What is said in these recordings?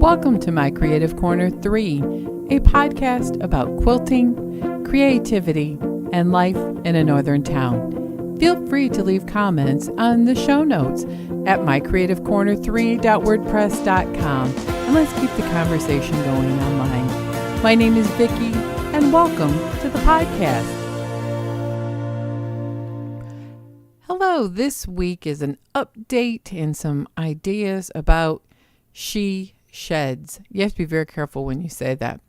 Welcome to My Creative Corner 3, a podcast about quilting, creativity, and life in a northern town. Feel free to leave comments on the show notes at mycreativecorner3.wordpress.com, and let's keep the conversation going online. My name is Vicki, and welcome to the podcast. Hello, this week is an update and some ideas about she sheds. You have to be very careful when you say that.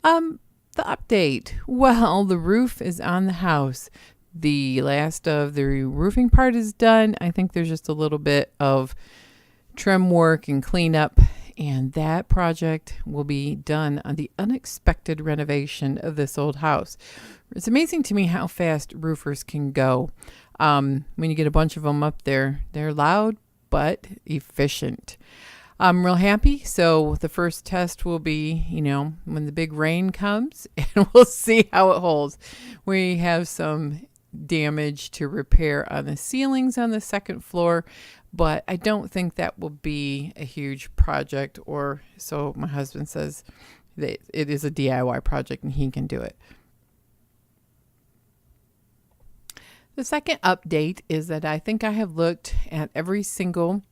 The update. Well, the roof is on the house. The last of the roofing part is done. I think there's just a little bit of trim work and cleanup, and that project will be done on the unexpected renovation of this old house. It's amazing to me how fast roofers can go. When you get a bunch of them up there, they're loud but efficient. I'm real happy. So the first test will be, when the big rain comes, and we'll see how it holds. We have some damage to repair on the ceilings on the second floor, but I don't think that will be a huge project, or so my husband says that it is a DIY project and he can do it. The second update is that I think I have looked at every single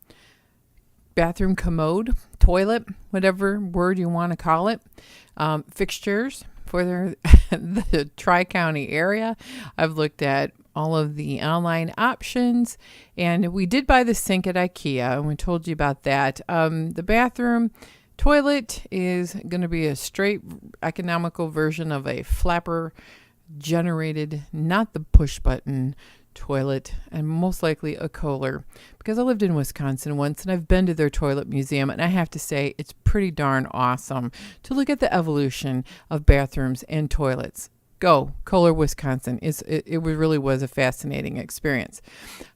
bathroom commode, toilet, whatever word you want to call it, fixtures for the Tri-County area. I've looked at all of the online options, and we did buy the sink at IKEA, and we told you about that. The bathroom toilet is going to be a straight economical version of a flapper generated, not the push button toilet, and most likely a Kohler, because I lived in Wisconsin once and I've been to their toilet museum, and I have to say it's pretty darn awesome to look at the evolution of bathrooms and toilets. Go Kohler, Wisconsin. It really was a fascinating experience.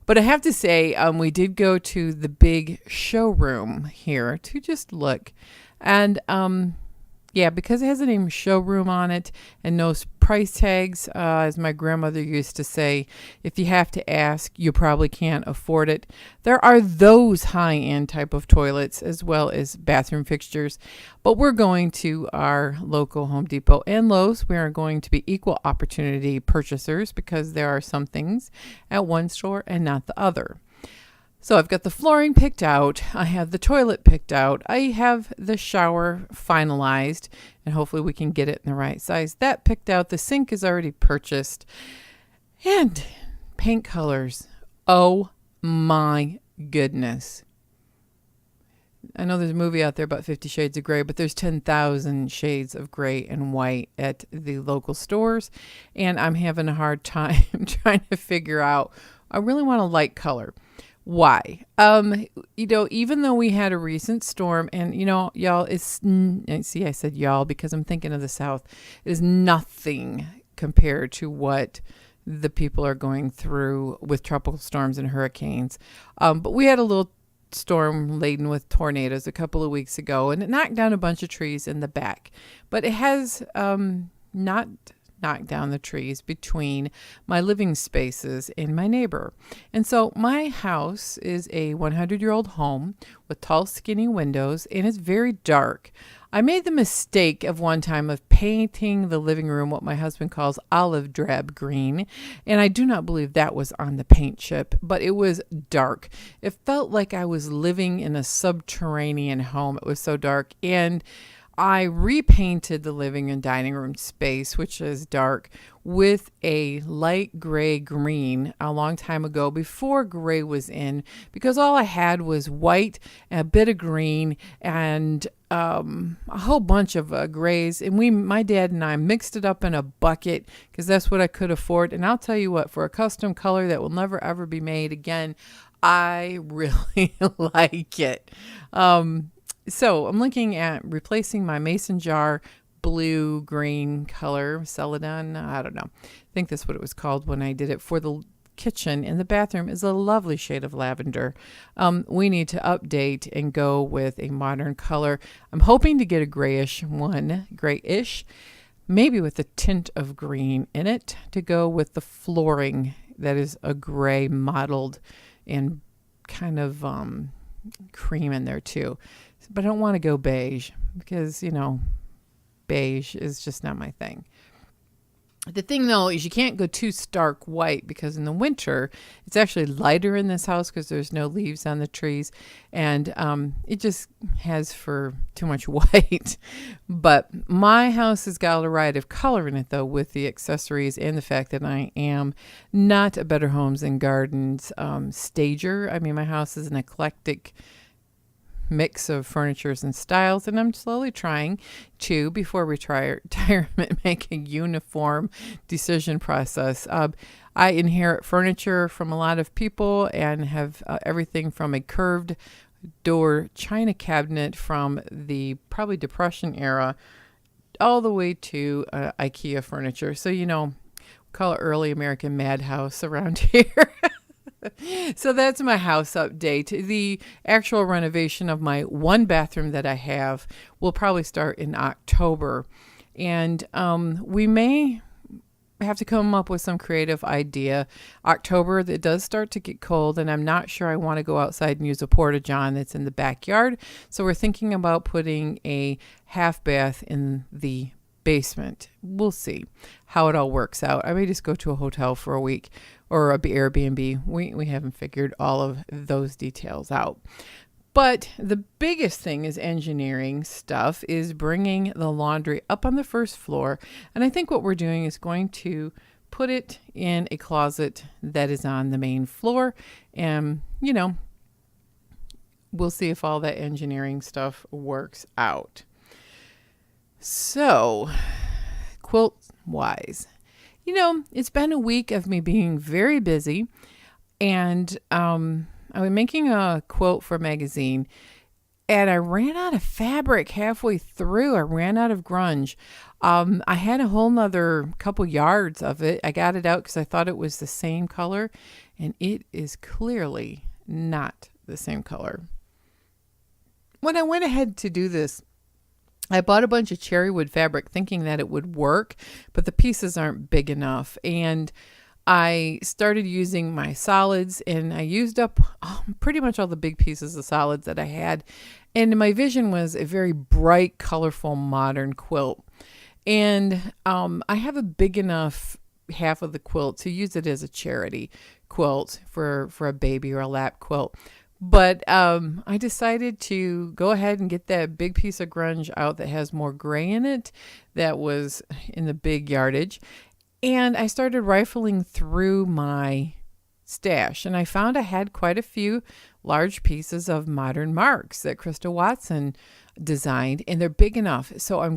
But I have to say, we did go to the big showroom here to just look, and because it has the name showroom on it and no price tags, as my grandmother used to say, if you have to ask, you probably can't afford it. There are those high-end type of toilets as well as bathroom fixtures, but we're going to our local Home Depot and Lowe's. We are going to be equal opportunity purchasers because there are some things at one store and not the other. So I've got the flooring picked out. I have the toilet picked out. I have the shower finalized, and hopefully we can get it in the right size. That picked out. The sink is already purchased. And paint colors. Oh my goodness. I know there's a movie out there about 50 Shades of Grey, but there's 10,000 shades of gray and white at the local stores. And I'm having a hard time trying to figure out, I really want a light color. Why? Even though we had a recent storm, and y'all, I said y'all because I'm thinking of the South, it is nothing compared to what the people are going through with tropical storms and hurricanes. But we had a little storm laden with tornadoes a couple of weeks ago, and it knocked down a bunch of trees in the back. But it has not knock down the trees between my living spaces and my neighbor. And so my house is a 100-year-old home with tall, skinny windows, and it's very dark. I made the mistake of one time of painting the living room what my husband calls olive drab green, and I do not believe that was on the paint chip, but it was dark. It felt like I was living in a subterranean home. It was so dark, and I repainted the living and dining room space, which is dark, with a light gray green a long time ago before gray was in, because all I had was white, a bit of green, and a whole bunch of grays. And my dad and I mixed it up in a bucket because that's what I could afford. And I'll tell you what, for a custom color that will never ever be made again, I really like it. So I'm looking at replacing my mason jar blue-green color, celadon, I don't know. I think that's what it was called when I did it for the kitchen, and the bathroom is a lovely shade of lavender. We need to update and go with a modern color. I'm hoping to get a grayish, maybe with a tint of green in it to go with the flooring that is a gray mottled and kind of cream in there too. but I don't want to go beige because, beige is just not my thing. The thing, though, is you can't go too stark white because in the winter, it's actually lighter in this house because there's no leaves on the trees. And it just has for too much white. But my house has got a variety of color in it, though, with the accessories and the fact that I am not a Better Homes and Gardens stager. I mean, my house is an eclectic mix of furnitures and styles, and I'm slowly trying to, before retirement, make a uniform decision process. I inherit furniture from a lot of people and have everything from a curved door china cabinet from the probably Depression era all the way to IKEA furniture. So, call it early American madhouse around here. So that's my house update. The actual renovation of my one bathroom that I have will probably start in October. And we may have to come up with some creative idea. October, it does start to get cold, and I'm not sure I want to go outside and use a porta-john that's in the backyard. So we're thinking about putting a half bath in the basement. We'll see how it all works out. I may just go to a hotel for a week or a Airbnb. We haven't figured all of those details out. But the biggest thing is engineering stuff, is bringing the laundry up on the first floor. And I think what we're doing is going to put it in a closet that is on the main floor. And, we'll see if all that engineering stuff works out. So, quilt wise, it's been a week of me being very busy, and I was making a quilt for a magazine, and I ran out of fabric halfway through. I ran out of grunge. I had a whole nother couple yards of it. I got it out because I thought it was the same color, and it is clearly not the same color. When I went ahead to do this, I bought a bunch of cherry wood fabric thinking that it would work, but the pieces aren't big enough. And I started using my solids, and I used up pretty much all the big pieces of solids that I had. And my vision was a very bright, colorful, modern quilt. And I have a big enough half of the quilt to use it as a charity quilt for a baby or a lap quilt. But I decided to go ahead and get that big piece of grunge out that has more gray in it that was in the big yardage. And I started rifling through my stash, and I found I had quite a few large pieces of modern marks that Krista Watson designed, and they're big enough. So I'm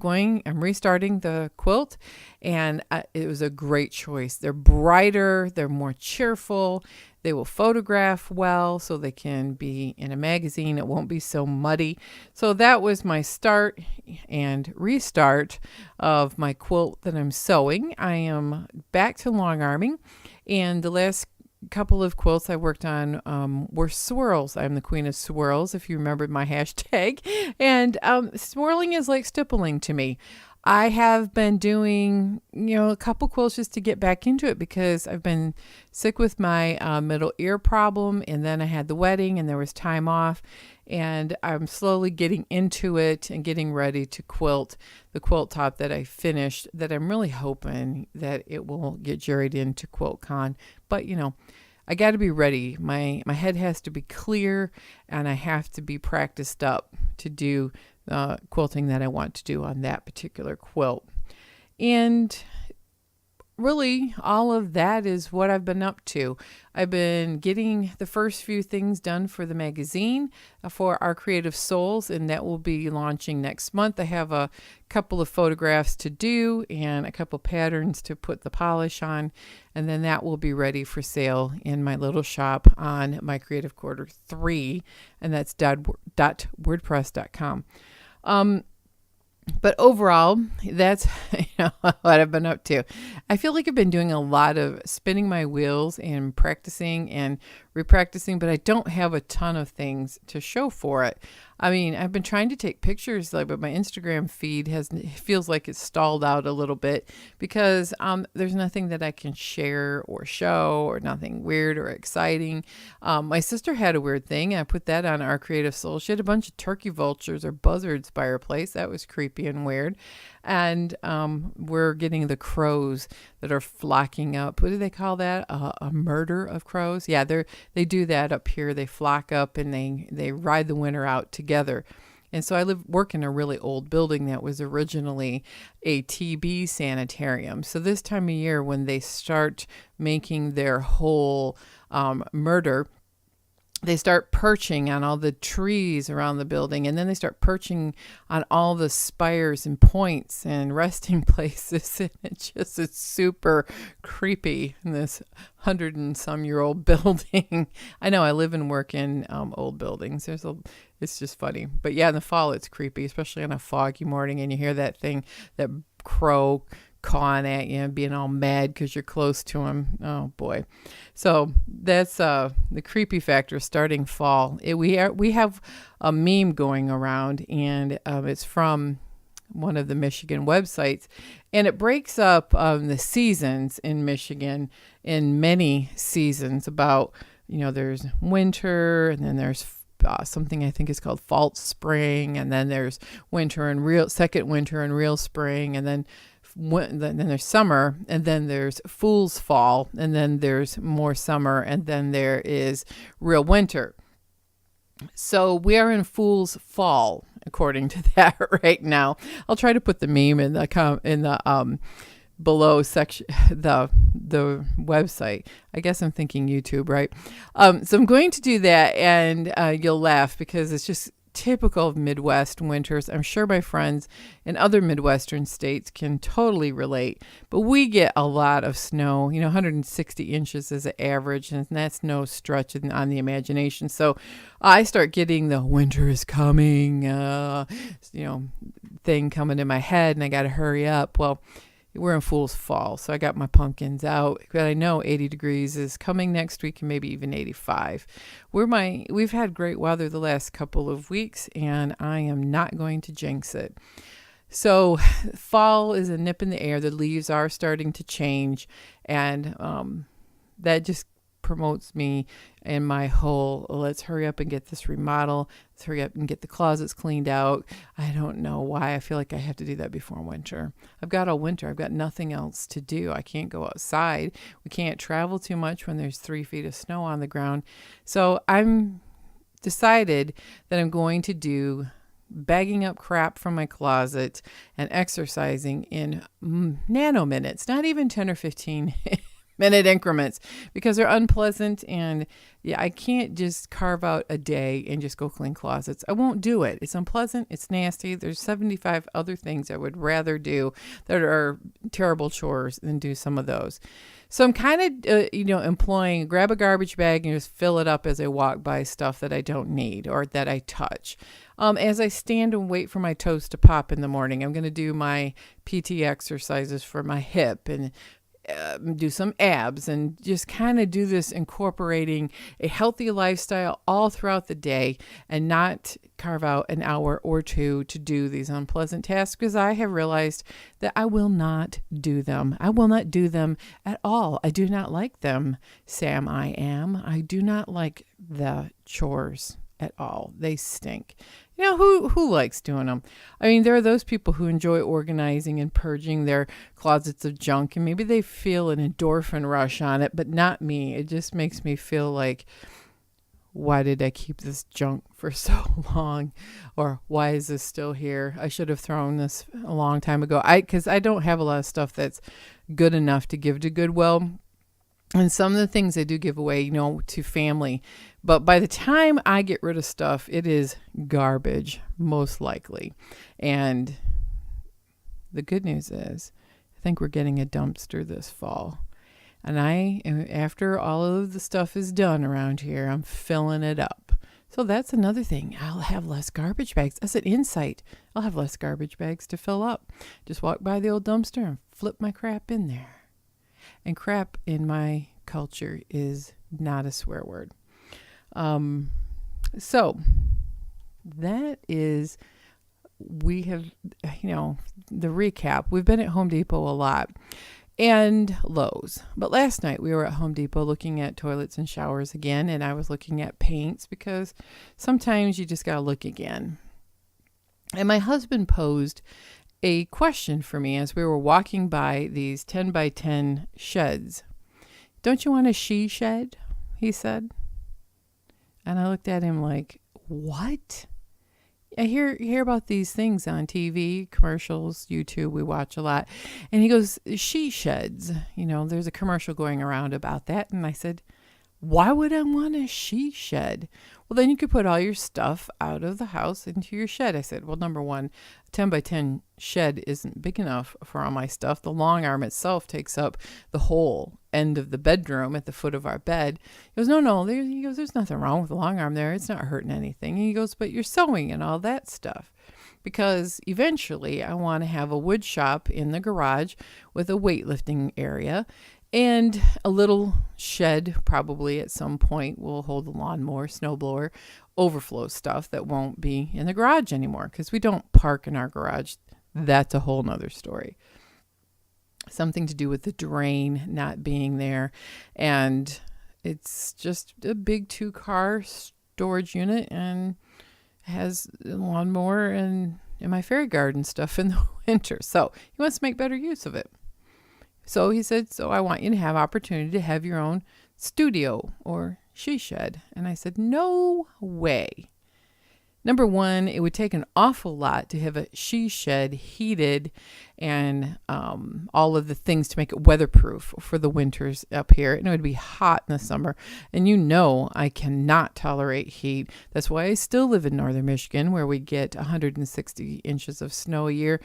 restarting the quilt, and it was a great choice. They're brighter, they're more cheerful, they will photograph well, so they can be in a magazine. It won't be so muddy. So that was my start and restart of my quilt that I'm sewing. I am back to long arming, and the last couple of quilts I worked on were swirls. I'm the queen of swirls, if you remembered my hashtag. And swirling is like stippling to me. I have been doing, a couple quilts just to get back into it because I've been sick with my middle ear problem, and then I had the wedding and there was time off, and I'm slowly getting into it and getting ready to quilt the quilt top that I finished, that I'm really hoping that it will get juried into QuiltCon. But, I got to be ready. My head has to be clear, and I have to be practiced up to do quilting that I want to do on that particular quilt. And really, all of that is what I've been up to. I've been getting the first few things done for the magazine for Our Creative Souls, and that will be launching next month. I have a couple of photographs to do and a couple patterns to put the polish on, and then that will be ready for sale in my little shop on My Creative Quarter 3, and that's .wordpress.com. But overall, that's what I've been up to. I feel like I've been doing a lot of spinning my wheels and practicing and repracticing, but I don't have a ton of things to show for it. I mean, I've been trying to take pictures, like, but my Instagram feed feels like it's stalled out a little bit because there's nothing that I can share or show, or nothing weird or exciting. My sister had a weird thing. I put that on Our Creative Soul. She had a bunch of turkey vultures or buzzards by her place. That was creepy and weird. And we're getting the crows that are flocking up. What do they call that? A murder of crows? Yeah, they do that up here. They flock up and they ride the winter out together. And so I work in a really old building that was originally a TB sanitarium. So this time of year, when they start making their whole murder, they start perching on all the trees around the building, and then they start perching on all the spires and points and resting places. And it's super creepy in this 100-and-some-year-old building. I know, I live and work in old buildings. It's just funny. But yeah, in the fall, it's creepy, especially on a foggy morning, and you hear that crow cawing at you and being all mad because you're close to him. Oh boy. So that's the creepy factor starting fall. We have a meme going around, and it's from one of the Michigan websites, and it breaks up the seasons in Michigan in many seasons. About, there's winter, and then there's something I think is called false spring, and then there's second winter and real spring, and then there's summer, and then there's fool's fall, and then there's more summer, and then there is real winter. So we are in fool's fall, according to that right now. I'll try to put the meme in the below section, the website. I guess I'm thinking YouTube, right? So I'm going to do that, and you'll laugh because it's just typical of Midwest winters. I'm sure my friends in other Midwestern states can totally relate, but we get a lot of snow. 160 inches is an average, and that's no stretch on the imagination. So I start getting the winter is coming, thing coming in my head, and I got to hurry up. Well, we're in fool's fall, so I got my pumpkins out, but I know 80 degrees is coming next week, and maybe even 85. We've had great weather the last couple of weeks, and I am not going to jinx it. So fall is a nip in the air. The leaves are starting to change, and that just promotes me and my whole, let's hurry up and get this remodel. Let's hurry up and get the closets cleaned out. I don't know why I feel like I have to do that before winter. I've got all winter. I've got nothing else to do. I can't go outside. We can't travel too much when there's 3 feet of snow on the ground. So I'm decided that I'm going to do bagging up crap from my closet and exercising in nanominutes, not even 10 or 15 minute increments, because they're unpleasant. And I can't just carve out a day and just go clean closets. I won't do it. It's unpleasant. It's nasty. There's 75 other things I would rather do that are terrible chores than do some of those. So I'm kind of, employing grab a garbage bag and just fill it up as I walk by stuff that I don't need or that I touch. As I stand and wait for my toes to pop in the morning, I'm going to do my PT exercises for my hip and do some abs, and just kind of do this incorporating a healthy lifestyle all throughout the day, and not carve out an hour or two to do these unpleasant tasks, because I have realized that I will not do them. I will not do them at all. I do not like them, Sam. I do not like the chores at all. They stink. Who likes doing them? I mean, there are those people who enjoy organizing and purging their closets of junk, and maybe they feel an endorphin rush on it, but not me. It just makes me feel like, why did I keep this junk for so long? Or why is this still here? I should have thrown this a long time ago. Because I don't have a lot of stuff that's good enough to give to Goodwill. And some of the things I do give away, to family. But by the time I get rid of stuff, it is garbage, most likely. And the good news is, I think we're getting a dumpster this fall. And after all of the stuff is done around here, I'm filling it up. So that's another thing. I'll have less garbage bags. That's an insight. I'll have less garbage bags to fill up. Just walk by the old dumpster and flip my crap in there. And crap in my culture is not a swear word. So that is, we have, the recap. We've been at Home Depot a lot and Lowe's. But last night we were at Home Depot looking at toilets and showers again, and I was looking at paints because sometimes you just got to look again. And my husband posed a question for me as we were walking by these 10 by 10 sheds. Don't you want a she shed? He said. And I looked at him like, what? I hear about these things on TV, commercials, YouTube, we watch a lot. And he goes, she sheds. There's a commercial going around about that. And I said, why would I want a she shed? Well, then you could put all your stuff out of the house into your shed. I said, well, number one, 10 by 10 shed isn't big enough for all my stuff. The long arm itself takes up the whole end of the bedroom at the foot of our bed. He goes, no. He goes, there's nothing wrong with the long arm there. It's not hurting anything. And he goes, but you're sewing and all that stuff. Because eventually I want to have a wood shop in the garage with a weightlifting area. And a little shed probably at some point will hold the lawnmower, snowblower, overflow stuff that won't be in the garage anymore because we don't park in our garage. That's a whole nother story. Something to do with the drain not being there. And it's just a big 2-car storage unit and has a lawnmower and my fairy garden stuff in the winter. So he wants to make better use of it. So he said, so I want you to have opportunity to have your own studio or she shed. And I said, no way. Number one, it would take an awful lot to have a she shed heated and all of the things to make it weatherproof for the winters up here. And it would be hot in the summer. And I cannot tolerate heat. That's why I still live in northern Michigan where we get 160 inches of snow a year.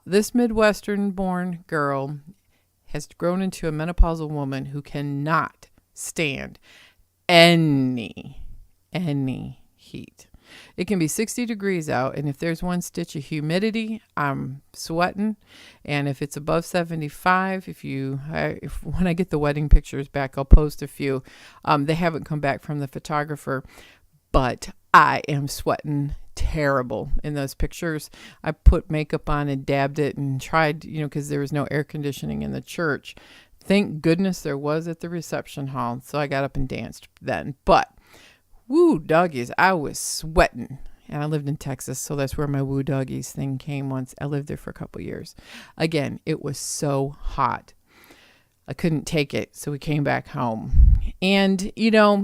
This Midwestern-born girl has grown into a menopausal woman who cannot stand any heat. It can be 60 degrees out, and if there's 1 stitch of humidity, I'm sweating. And if it's above 75, when I get the wedding pictures back, I'll post a few. They haven't come back from the photographer, but I am sweating terrible in those pictures. I put makeup on and dabbed it and tried, because there was no air conditioning in the church. Thank goodness there was at the reception hall. So I got up and danced then. But woo doggies, I was sweating. And I lived in Texas, so that's where my woo doggies thing came once. I lived there for a couple years. Again, it was so hot. I couldn't take it, so we came back home. And,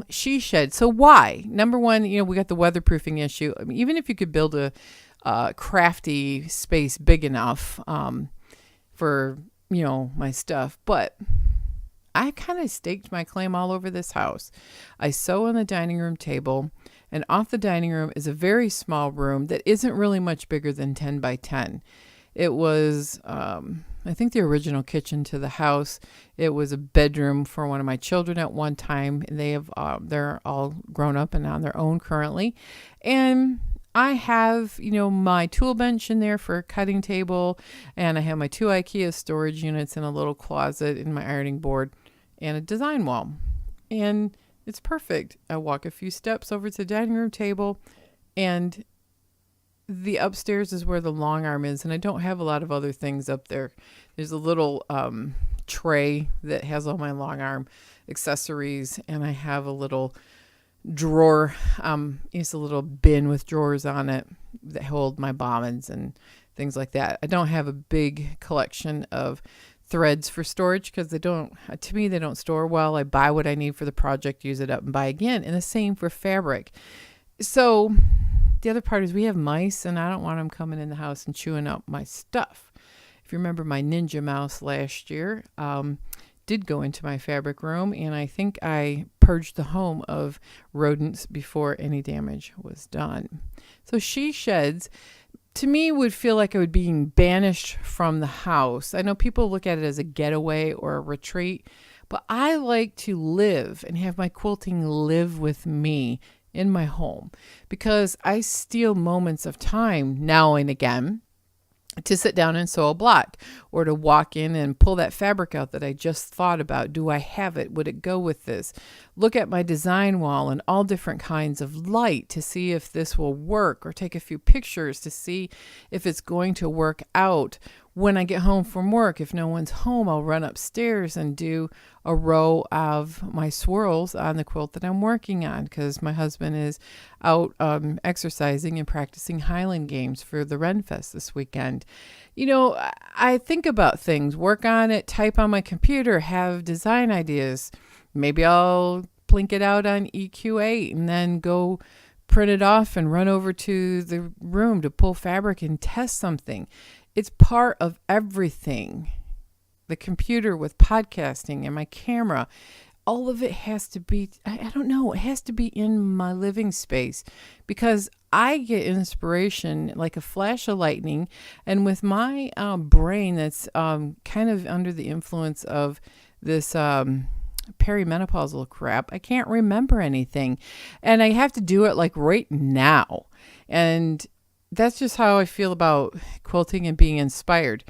she shed. So why? Number one, we got the weatherproofing issue. I mean, even if you could build a crafty space big enough for, my stuff. But I kind of staked my claim all over this house. I sew on the dining room table, and off the dining room is a very small room that isn't really much bigger than 10 by 10. It was, I think, the original kitchen to the house. It was a bedroom for one of my children at one time. They're all grown up and on their own currently. And I have, my tool bench in there for a cutting table. And I have my 2 IKEA storage units in a little closet in my ironing board and a design wall. And it's perfect. I walk a few steps over to the dining room table, and the upstairs is where the long arm is, and I don't have a lot of other things up there. There's a little tray that has all my long arm accessories, and I have a little drawer. It's a little bin with drawers on it that hold my bobbins and things like that. I don't have a big collection of threads for storage because they don't store well. I buy what I need for the project, use it up, and buy again. And the same for fabric. So the other part is we have mice, and I don't want them coming in the house and chewing up my stuff. If you remember, my Ninja Mouse last year did go into my fabric room, and I think I purged the home of rodents before any damage was done. So she sheds, to me, would feel like I would be being banished from the house. I know people look at it as a getaway or a retreat, but I like to live and have my quilting live with me in my home because I steal moments of time now and again to sit down and sew a block, or to walk in and pull that fabric out that I just thought about. Do I have it? Would it go with this? Look at my design wall and all different kinds of light to see if this will work, or take a few pictures to see if it's going to work out. When I get home from work, if no one's home, I'll run upstairs and do a row of my swirls on the quilt that I'm working on, because my husband is out exercising and practicing Highland games for the Renfest this weekend. I think about things, work on it, type on my computer, have design ideas. Maybe I'll plink it out on EQ8 and then go print it off and run over to the room to pull fabric and test something. It's part of everything. The computer with podcasting and my camera, all of it has to be, I don't know, it has to be in my living space, because I get inspiration like a flash of lightning. And with my brain that's kind of under the influence of this perimenopausal crap, I can't remember anything. And I have to do it like right now. And that's just how I feel about quilting and being inspired.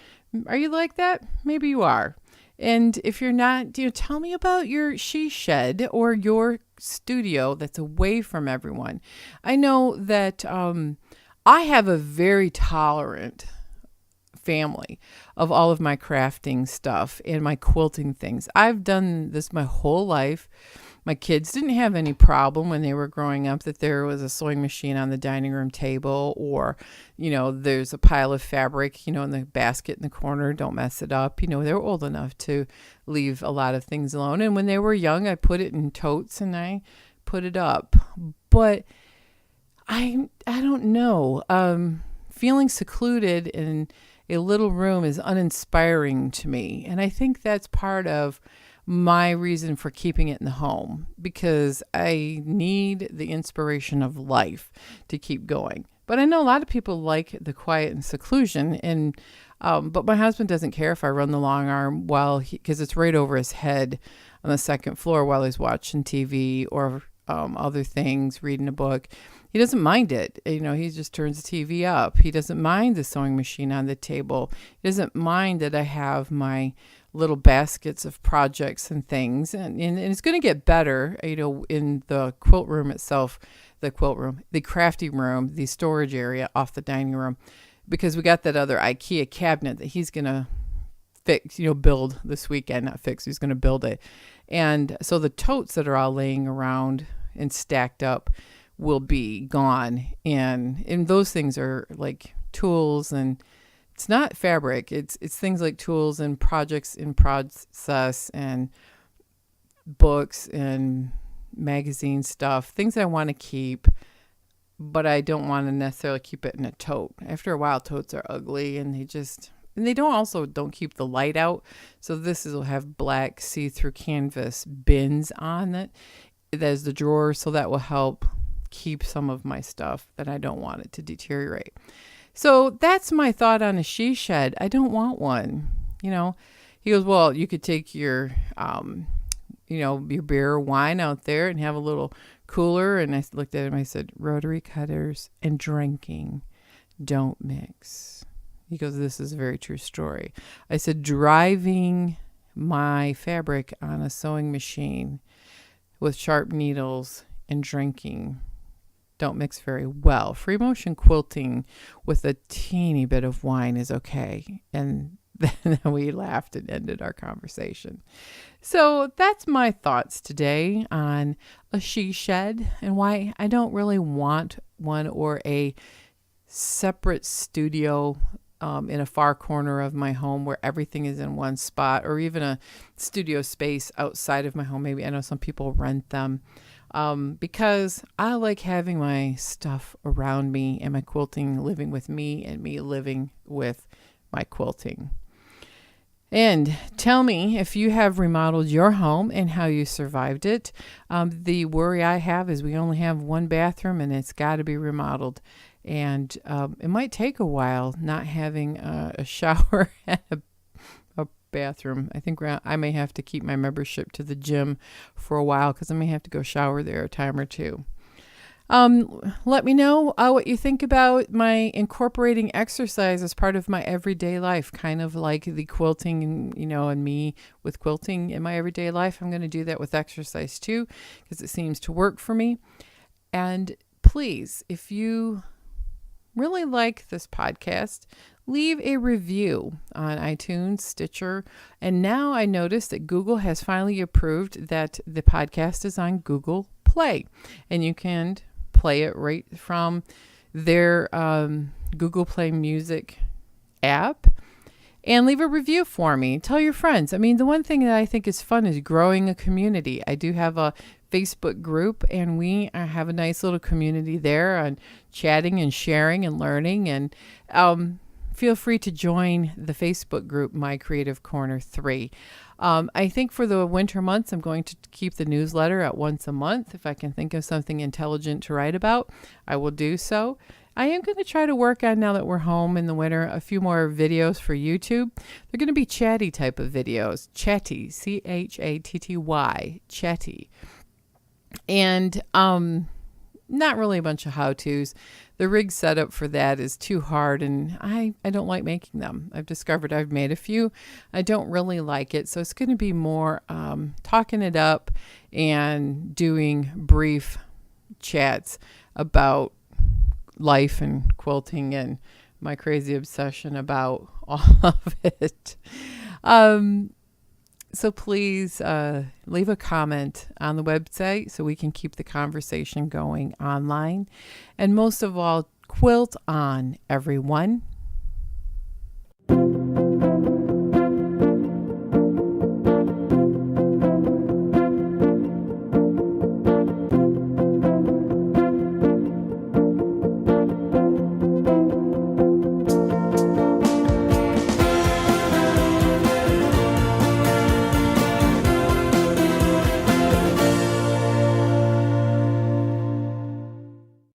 Are you like that? Maybe you are. And if you're not, tell me about your she shed or your studio that's away from everyone. I know that I have a very tolerant family of all of my crafting stuff and my quilting things. I've done this my whole life. My kids didn't have any problem when they were growing up that there was a sewing machine on the dining room table, or, there's a pile of fabric, in the basket in the corner. Don't mess it up. They were old enough to leave a lot of things alone. And when they were young, I put it in totes and I put it up. But I don't know. Feeling secluded in a little room is uninspiring to me. And I think that's part of my reason for keeping it in the home, because I need the inspiration of life to keep going. But I know a lot of people like the quiet and seclusion, and but my husband doesn't care if I run the long arm because it's right over his head on the second floor while he's watching TV or other things, reading a book. He doesn't mind it. He just turns the TV up. He doesn't mind the sewing machine on the table. He doesn't mind that I have my little baskets of projects and things. And it's going to get better, in the quilt room itself, the crafting room, the storage area off the dining room, because we got that other IKEA cabinet that he's going to fix, build this weekend, not fix, he's going to build it. And so the totes that are all laying around and stacked up will be gone. And those things are like tools, and it's not fabric. It's things like tools and projects in process and books and magazine stuff, things that I want to keep, but I don't want to necessarily keep it in a tote. After a while, totes are ugly, and they don't keep the light out. So will have black see-through canvas bins on it. There's the drawer, so that will help keep some of my stuff that I don't want it to deteriorate. So that's my thought on a she shed. I don't want one. He goes, well, you could take your, your beer or wine out there and have a little cooler. And I looked at him, I said, rotary cutters and drinking don't mix. He goes, this is a very true story. I said, driving my fabric on a sewing machine with sharp needles and drinking don't mix very well. Free motion quilting with a teeny bit of wine is okay. And then we laughed and ended our conversation. So that's my thoughts today on a she shed and why I don't really want one, or a separate studio in a far corner of my home where everything is in one spot, or even a studio space outside of my home. Maybe I know some people rent them. Because I like having my stuff around me and my quilting living with me and me living with my quilting. And tell me if you have remodeled your home and how you survived it. The worry I have is we only have one bathroom and it's got to be remodeled. And it might take a while not having a shower and a bathroom. I think I may have to keep my membership to the gym for a while, because I may have to go shower there a time or two. Let me know what you think about my incorporating exercise as part of my everyday life, kind of like the quilting and me with quilting in my everyday life. I'm going to do that with exercise too, because it seems to work for me. And please, if you really like this podcast, leave a review on iTunes, Stitcher. And now I noticed that Google has finally approved that the podcast is on Google Play, and you can play it right from their Google Play Music app, and leave a review for me. Tell your friends. I mean, the one thing that I think is fun is growing a community. I do have a Facebook group, and we have a nice little community there on chatting and sharing and learning. And feel free to join the Facebook group, My Creative Corner 3. I think for the winter months, I'm going to keep the newsletter at once a month. If I can think of something intelligent to write about, I will do so. I am going to try to work on, now that we're home in the winter, a few more videos for YouTube. They're going to be chatty type of videos. Chatty, Chatty, chatty. And not really a bunch of how-tos. The rig setup for that is too hard, and I don't like making them. I've discovered I've made a few. I don't really like it, so it's going to be more talking it up and doing brief chats about life and quilting and my crazy obsession about all of it. So please leave a comment on the website so we can keep the conversation going online. And most of all, quilt on, everyone.